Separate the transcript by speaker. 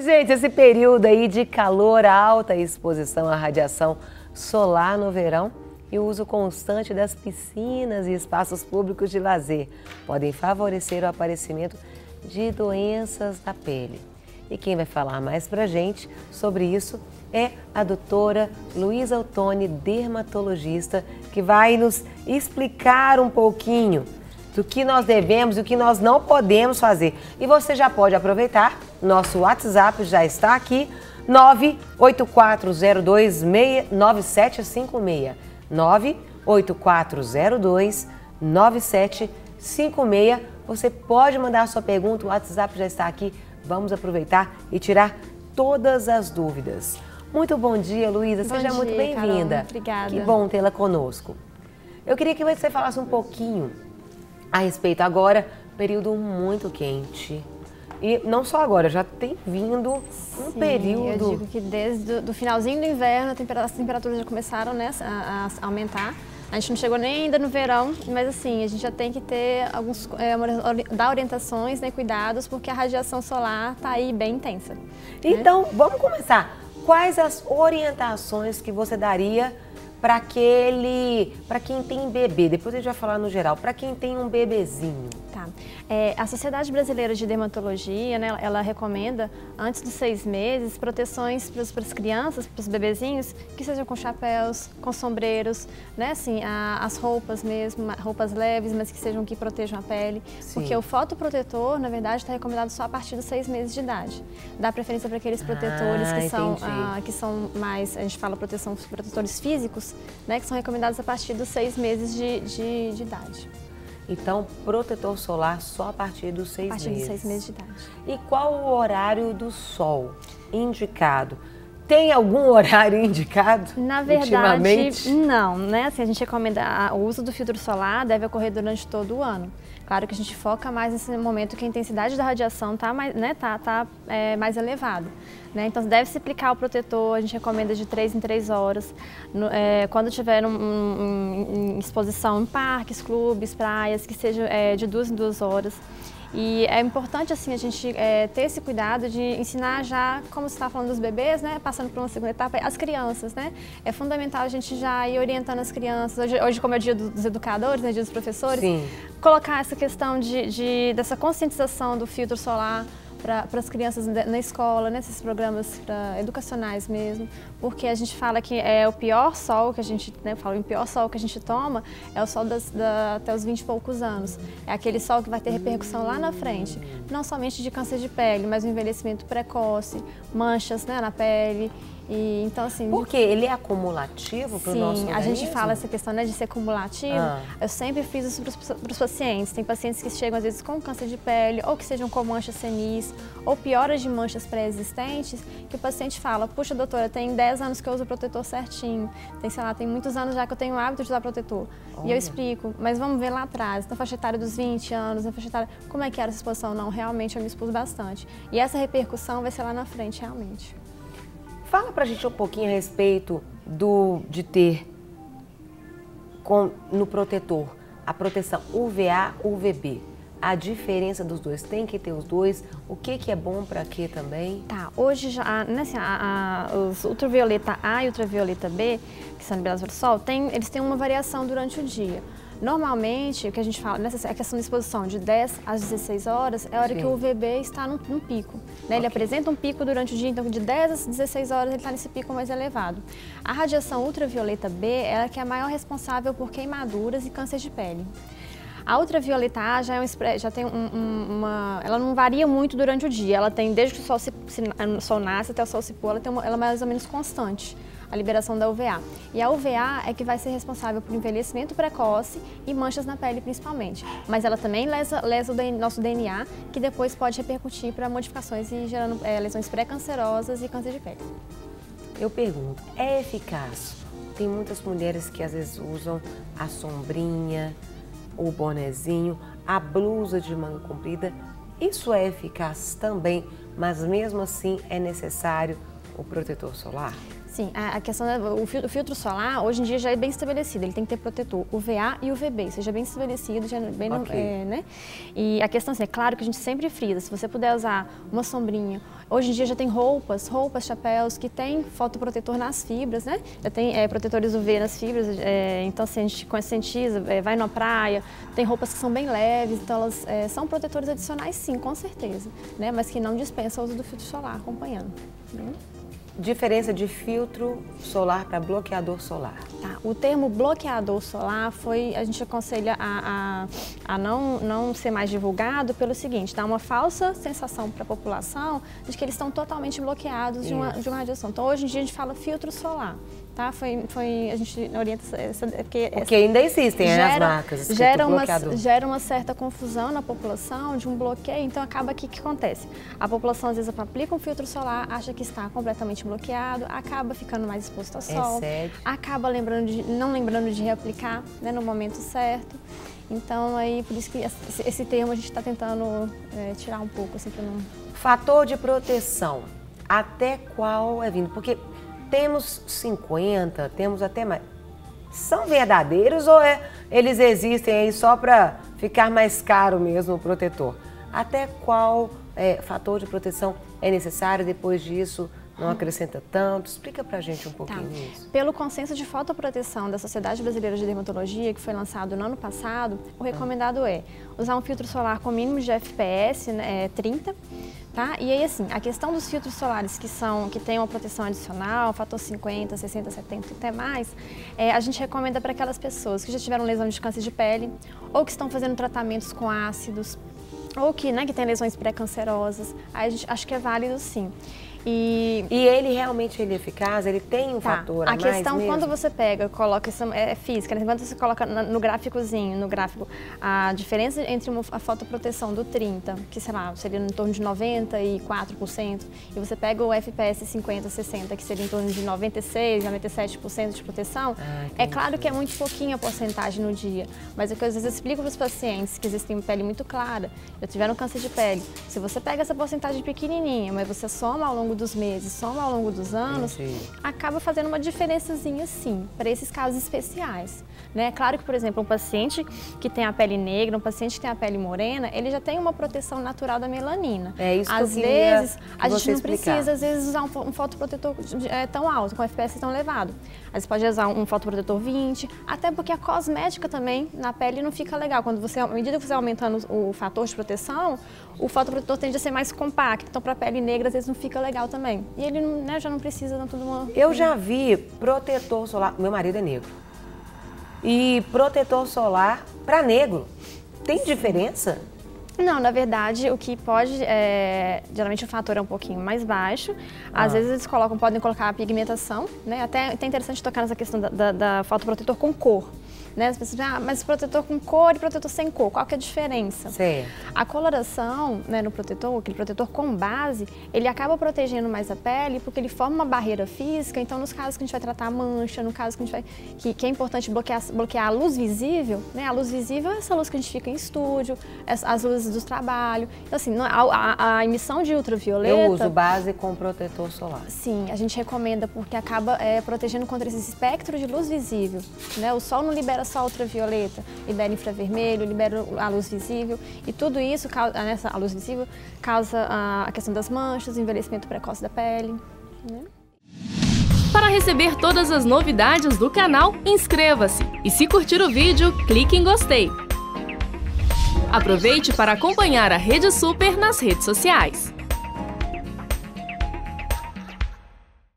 Speaker 1: Gente, esse período aí de calor, alta exposição à radiação solar no verão e o uso constante das piscinas e espaços públicos de lazer podem favorecer o aparecimento de doenças da pele. E quem vai falar mais pra gente sobre isso é a doutora Luísa Ottoni, dermatologista, que vai nos explicar um pouquinho do que nós devemos e o que nós não podemos fazer. E você já pode aproveitar, nosso WhatsApp já está aqui, 984029756, 984029756. Você pode mandar a sua pergunta, o WhatsApp já está aqui, vamos aproveitar e tirar todas as dúvidas. Muito bom dia, Luísa, seja muito bem-vinda.
Speaker 2: Obrigada.
Speaker 1: Que bom tê-la conosco. Eu queria que você falasse um pouquinho a respeito agora, período muito quente. E não só agora, já tem vindo um período...
Speaker 2: Eu digo que desde o finalzinho do inverno as temperaturas já começaram, né, a aumentar. A gente não chegou nem ainda no verão, mas assim, a gente já tem que ter dar orientações, né, cuidados, porque a radiação solar está aí bem intensa.
Speaker 1: Então, né? Vamos começar. Quais as orientações que você daria para quem tem bebê? Depois a gente vai falar no geral, para quem tem um bebezinho.
Speaker 2: Tá. A Sociedade Brasileira de Dermatologia, né, ela recomenda, antes dos 6 meses, proteções para as crianças, para os bebezinhos, que sejam com chapéus, com sombreiros, né, assim, as roupas mesmo, roupas leves, mas que sejam que protejam a pele. Sim. Porque o fotoprotetor, na verdade, está recomendado só a partir dos 6 meses de idade. Dá preferência para aqueles protetores que são mais, a gente fala protetores físicos, né, que são recomendados a partir dos 6 meses de idade.
Speaker 1: Então, protetor solar só a partir dos 6 meses.
Speaker 2: A partir dos 6 meses de idade.
Speaker 1: E qual o horário do sol indicado? Tem algum horário indicado?
Speaker 2: Na verdade, não, né? Assim, a gente recomenda o uso do filtro solar deve ocorrer durante todo o ano. Claro que a gente foca mais nesse momento que a intensidade da radiação está mais, né, mais elevada. Né? Então, deve-se aplicar o protetor, a gente recomenda de 3 em 3 horas. Quando tiver em exposição em parques, clubes, praias, que seja de 2 em 2 horas. E é importante assim, a gente ter esse cuidado de ensinar já, como você está falando dos bebês, né, passando por uma segunda etapa, as crianças. Né? É fundamental a gente já ir orientando as crianças. Hoje como é o dia dos educadores, né, dia dos professores, sim, colocar essa questão dessa conscientização do filtro solar para as crianças na escola, nesses programas educacionais mesmo, porque a gente fala que é o pior sol que a gente, né, o pior sol que a gente toma é o sol até os 20 e poucos anos. É aquele sol que vai ter repercussão lá na frente, não somente de câncer de pele, mas o envelhecimento precoce, manchas, né, na pele. E, então, assim,
Speaker 1: porque ele é acumulativo para o nosso organismo?
Speaker 2: Sim, a gente fala essa questão, né, de ser acumulativo. Eu sempre fiz isso para os pacientes. Tem pacientes que chegam às vezes com câncer de pele, ou que sejam com manchas senis, ou pioras de manchas pré-existentes, que o paciente fala: puxa, doutora, tem 10 anos que eu uso protetor certinho, tem muitos anos já que eu tenho o hábito de usar protetor. Olha. E eu explico, mas vamos ver lá atrás, na faixa etária dos 20 anos, na faixa etária, como é que era essa exposição? Não, realmente eu me expus bastante. E essa repercussão vai ser lá na frente, realmente.
Speaker 1: Fala pra gente um pouquinho a respeito de ter no protetor a proteção UVA, UVB. A diferença dos dois, tem que ter os dois? O que é bom para quê também?
Speaker 2: Tá, hoje já, né, assim, os ultravioleta A e ultravioleta B, que são liberados pelo sol, eles têm uma variação durante o dia. Normalmente, o que a gente fala, nessa questão de exposição de 10 às 16 horas, é a hora, sim, que o UVB está num pico. Né? Okay. Ele apresenta um pico durante o dia, então de 10 às 16 horas ele está nesse pico mais elevado. A radiação ultravioleta B é a que é a maior responsável por queimaduras e câncer de pele. A ultravioleta A já tem ela não varia muito durante o dia, ela tem, desde que o sol nasce até o sol se pôr, ela é mais ou menos constante, a liberação da UVA. E a UVA é que vai ser responsável por envelhecimento precoce e manchas na pele principalmente. Mas ela também lesa o nosso DNA, que depois pode repercutir para modificações e gerando lesões pré-cancerosas e câncer de pele.
Speaker 1: Eu pergunto, é eficaz? Tem muitas mulheres que às vezes usam a sombrinha, o bonezinho, a blusa de manga comprida. Isso é eficaz também, mas mesmo assim é necessário o protetor solar?
Speaker 2: Sim, a questão o filtro solar, hoje em dia já é bem estabelecido, ele tem que ter protetor UVA e UVB, seja bem estabelecido, já bem né? E a questão assim, é claro que a gente sempre frisa, se você puder usar uma sombrinha, hoje em dia já tem roupas, chapéus que tem fotoprotetor nas fibras, né? Já tem protetores UV nas fibras, então assim, a gente conscientiza, vai na praia, tem roupas que são bem leves, então elas são protetores adicionais sim, com certeza, né? Mas que não dispensa o uso do filtro solar acompanhando. Né?
Speaker 1: Diferença de filtro solar para bloqueador solar.
Speaker 2: Tá. O termo bloqueador solar a gente aconselha a não ser mais divulgado pelo seguinte, dá uma falsa sensação para a população de que eles estão totalmente bloqueados de uma radiação. Então hoje em dia a gente fala filtro solar. Tá? A gente orienta
Speaker 1: porque ainda existem as marcas.
Speaker 2: Gera uma certa confusão na população de um bloqueio, então acaba que o que acontece? A população às vezes aplica um filtro solar, acha que está completamente bloqueado, acaba ficando mais exposto ao sol, acaba não lembrando de reaplicar, né, no momento certo. Então aí por isso que esse termo a gente está tentando tirar um pouco assim para não.
Speaker 1: Fator de proteção, até qual é vindo? Porque temos 50, temos até mais. São verdadeiros ou eles existem aí só para ficar mais caro mesmo o protetor? Até qual fator de proteção é necessário? Depois disso não acrescenta tanto? Explica pra gente um pouquinho isso.
Speaker 2: Pelo consenso de fotoproteção da Sociedade Brasileira de Dermatologia, que foi lançado no ano passado, o recomendado é usar um filtro solar com mínimo de FPS 30, tá? E aí, assim, a questão dos filtros solares que têm uma proteção adicional, fator 50, 60, 70 até mais, a gente recomenda para aquelas pessoas que já tiveram lesão de câncer de pele, ou que estão fazendo tratamentos com ácidos, ou que têm lesões pré-cancerosas. Aí a gente acha que é válido sim. E
Speaker 1: ele realmente é eficaz? Ele tem um fator a mais mesmo? A questão,
Speaker 2: quando você pega, coloca, isso é física, né? Quando você coloca no gráfico, a diferença entre a fotoproteção do 30, que sei lá, seria em torno de 94%, e você pega o FPS 50, 60, que seria em torno de 96, 97% de proteção, é claro que é muito pouquinha a porcentagem no dia, mas o que eu às vezes explico para os pacientes que existem pele muito clara, já tiveram câncer de pele, se você pega essa porcentagem pequenininha, mas você soma ao longo dos meses, soma ao longo dos anos, acaba fazendo uma diferençazinha sim, para esses casos especiais. Né? Claro que, por exemplo, um paciente que tem a pele negra, um paciente que tem a pele morena, ele já tem uma proteção natural da melanina.
Speaker 1: É isso
Speaker 2: às
Speaker 1: que
Speaker 2: vezes,
Speaker 1: a
Speaker 2: gente não precisa, às vezes, usar um fotoprotetor tão alto, com FPS tão elevado. Às vezes pode usar um fotoprotetor 20, até porque a cosmética também na pele não fica legal. À medida que você aumentando o fator de proteção, o fotoprotetor tende a ser mais compacto, então para a pele negra às vezes não fica legal também. E ele já não precisa tanto de uma...
Speaker 1: Eu já vi protetor solar, meu marido é negro, e protetor solar para negro. Tem diferença?
Speaker 2: Não, na verdade, o que pode, geralmente o fator é um pouquinho mais baixo, às vezes eles podem colocar a pigmentação, né? Até é interessante tocar nessa questão da fotoprotetor com cor. Né? As pessoas dizem, mas protetor com cor e protetor sem cor, qual que é a diferença?
Speaker 1: Sim.
Speaker 2: A coloração, né, no protetor, aquele protetor com base, ele acaba protegendo mais a pele porque ele forma uma barreira física, então nos casos que a gente vai tratar a mancha, no caso que a gente vai, que é importante bloquear a luz visível, né? A luz visível é essa luz que a gente fica em estúdio, as luzes do trabalho, então assim, a emissão de ultravioleta...
Speaker 1: Eu uso base com protetor solar.
Speaker 2: Sim, a gente recomenda porque acaba protegendo contra esse espectro de luz visível, né? O sol não libera só ultravioleta, libera infravermelho, libera a luz visível e tudo isso, a luz visível, causa a questão das manchas, o envelhecimento precoce da pele. Né?
Speaker 3: Para receber todas as novidades do canal, inscreva-se e se curtir o vídeo, clique em gostei. Aproveite para acompanhar a Rede Super nas redes sociais.